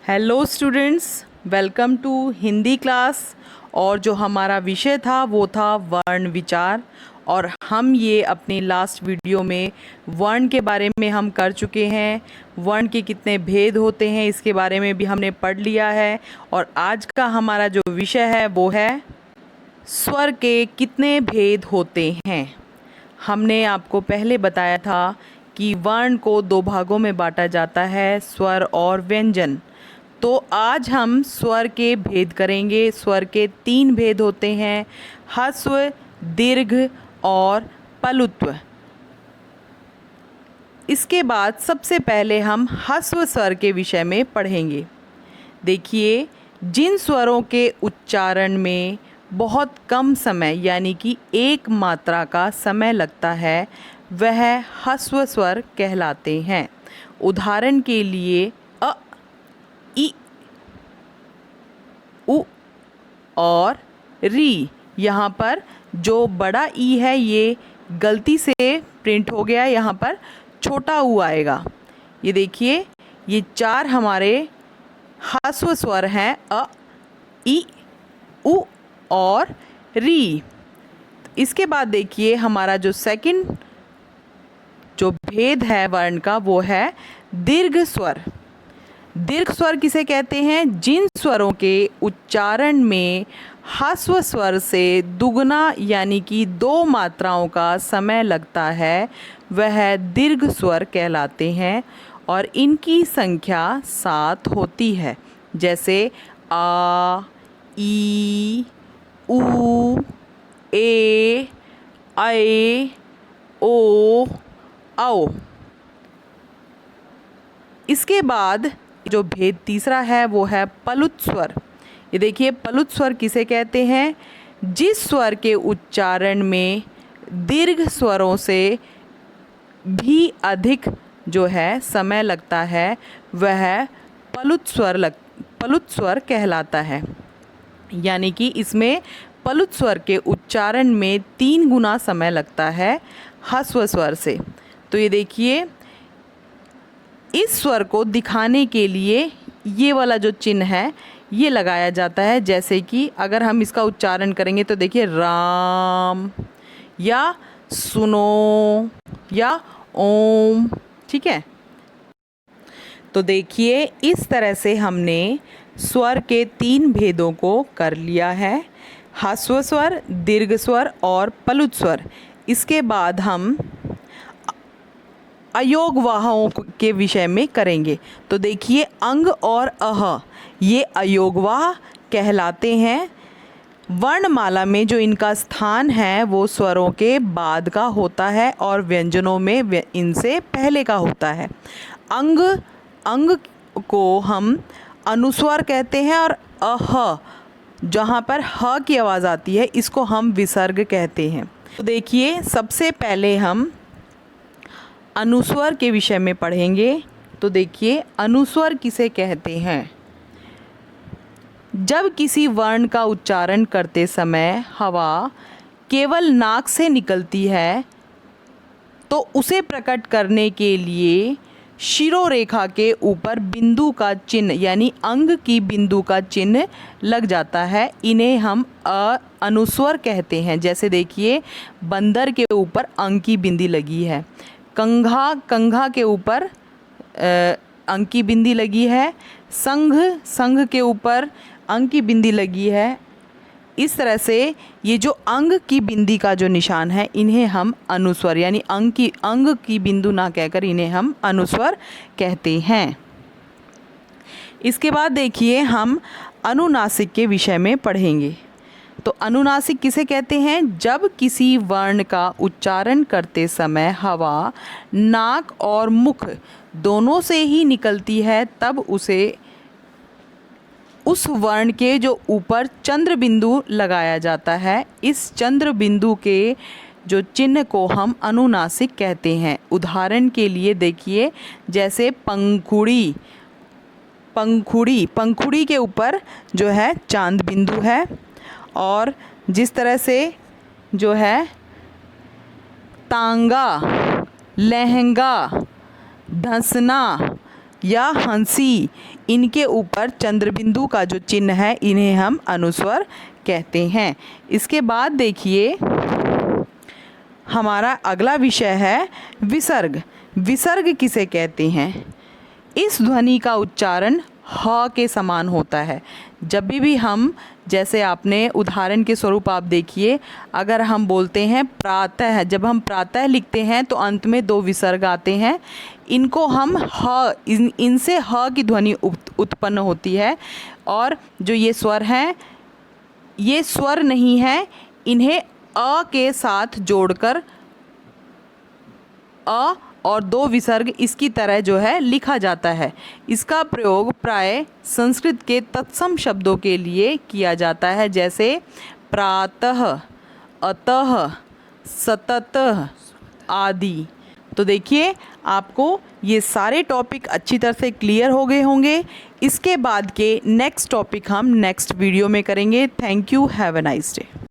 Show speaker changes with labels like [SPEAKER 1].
[SPEAKER 1] Hello students, welcome to Hindi class. और जो हमारा विषय था वो था वर्ण विचार। और हम ये अपनी लास्ट वीडियो में वर्ण के बारे में हम कर चुके हैं। वर्ण के कितने भेद होते हैं इसके बारे में भी हमने पढ़ लिया है। और आज का हमारा जो विषय है वो है स्वर के कितने भेद होते हैं। हमने आपको पहले बताया था कि वर्ण को दो भागों में बांटा जाता है, स्वर और व्यंजन। तो आज हम स्वर के भेद करेंगे। स्वर के 3 भेद होते हैं, ह्रस्व, दीर्घ और पलुत्व। इसके बाद सबसे पहले हम ह्रस्व स्वर के विषय में पढ़ेंगे। देखिए, जिन स्वरों के उच्चारण में बहुत कम समय यानी कि एक मात्रा का समय लगता है वह ह्रस्व स्वर कहलाते हैं। उदाहरण के लिए अ, इ, उ और री। यहाँ पर जो बड़ा ई है ये गलती से प्रिंट हो गया, यहाँ पर छोटा ऊ आएगा। ये देखिए, ये 4 हमारे ह्रस्व स्वर हैं, अ, इ, उ और री। इसके बाद देखिए, हमारा जो सेकंड जो भेद है वर्ण का वो है दीर्घ स्वर। दीर्घ स्वर किसे कहते हैं? जिन स्वरों के उच्चारण में ह्रस्व स्वर से दुगना यानी कि 2 मात्राओं का समय लगता है वह दीर्घ स्वर कहलाते हैं। और इनकी संख्या 7 होती है, जैसे आ, ई, उ, ए, ऐ, ओ, औ। इसके बाद जो भेद तीसरा है वो है पलुत स्वर। ये देखिए, पलुत स्वर किसे कहते हैं? जिस स्वर के उच्चारण में दीर्घ स्वरों से भी अधिक जो है समय लगता है वह पलुत स्वर कहलाता है। यानी कि इसमें पलुत स्वर के उच्चारण में 3 गुना समय लगता है ह्रस्व स्वर से। तो ये देखिए, इस स्वर को दिखाने के लिए ये वाला जो चिन्ह है ये लगाया जाता है। जैसे कि अगर हम इसका उच्चारण करेंगे तो देखिए, राम या सुनो या ओम। ठीक है, तो देखिए इस तरह से हमने स्वर के 3 भेदों को कर लिया है, ह्रस्व स्वर, दीर्घ स्वर और पलुत स्वर। इसके बाद हम अयोगवाहों के विषय में करेंगे। तो देखिए, अंग और अह ये अयोगवाह कहलाते हैं। वर्णमाला में जो इनका स्थान है वो स्वरों के बाद का होता है और व्यंजनों में इनसे पहले का होता है। अंग को हम अनुस्वर कहते हैं और अह जहाँ पर ह की आवाज़ आती है इसको हम विसर्ग कहते हैं। तो देखिए, सबसे पहले हम अनुस्वर के विषय में पढ़ेंगे। तो देखिए, अनुस्वर किसे कहते हैं? जब किसी वर्ण का उच्चारण करते समय हवा केवल नाक से निकलती है तो उसे प्रकट करने के लिए शिरोरेखा के ऊपर बिंदु का चिन्ह यानी अंग की बिंदु का चिन्ह लग जाता है। इन्हें हम अनुस्वर कहते हैं। जैसे देखिए, बंदर के ऊपर अंग की बिंदी लगी है, कंघा के ऊपर अंग की बिंदी लगी है, संघ के ऊपर अंग की बिंदी लगी है। इस तरह से ये जो अंग की बिंदी का जो निशान है इन्हें हम अनुस्वर यानी अंग की बिंदु ना कहकर इन्हें हम अनुस्वर कहते हैं। इसके बाद देखिए, हम अनुनासिक के विषय में पढ़ेंगे। तो अनुनासिक किसे कहते हैं? जब किसी वर्ण का उच्चारण करते समय हवा नाक और मुख दोनों से ही निकलती है तब उस वर्ण के जो ऊपर चंद्र बिंदु लगाया जाता है। इस चंद्र बिंदु के जो चिन्ह को हम अनुनासिक कहते हैं। उदाहरण के लिए देखिए, जैसे पंखुड़ी के ऊपर जो है चांद बिंदु है। और जिस तरह से जो है तांगा, लहंगा, धंसना, या हंसी, इनके ऊपर चंद्रबिंदु का जो चिन्ह है इन्हें हम अनुस्वर कहते हैं। इसके बाद देखिए हमारा अगला विषय है विसर्ग। विसर्ग किसे कहते हैं? इस ध्वनि का उच्चारण ह के समान होता है। जब भी हम, जैसे आपने उदाहरण के स्वरूप आप देखिए, अगर हम बोलते हैं प्रातः, जब हम प्रातः लिखते हैं तो अंत में 2 विसर्ग आते हैं। इनको हम इनसे ह की ध्वनि उत्पन्न होती है। और जो ये स्वर हैं, ये स्वर नहीं है, इन्हें अ के साथ जोड़कर अ और 2 विसर्ग इसकी तरह जो है लिखा जाता है। इसका प्रयोग प्राय संस्कृत के तत्सम शब्दों के लिए किया जाता है, जैसे प्रातः, अतः, सततः आदि। तो देखिए आपको ये सारे टॉपिक अच्छी तरह से क्लियर हो गए होंगे। इसके बाद के नेक्स्ट टॉपिक हम नेक्स्ट वीडियो में करेंगे। Thank you, have a nice day.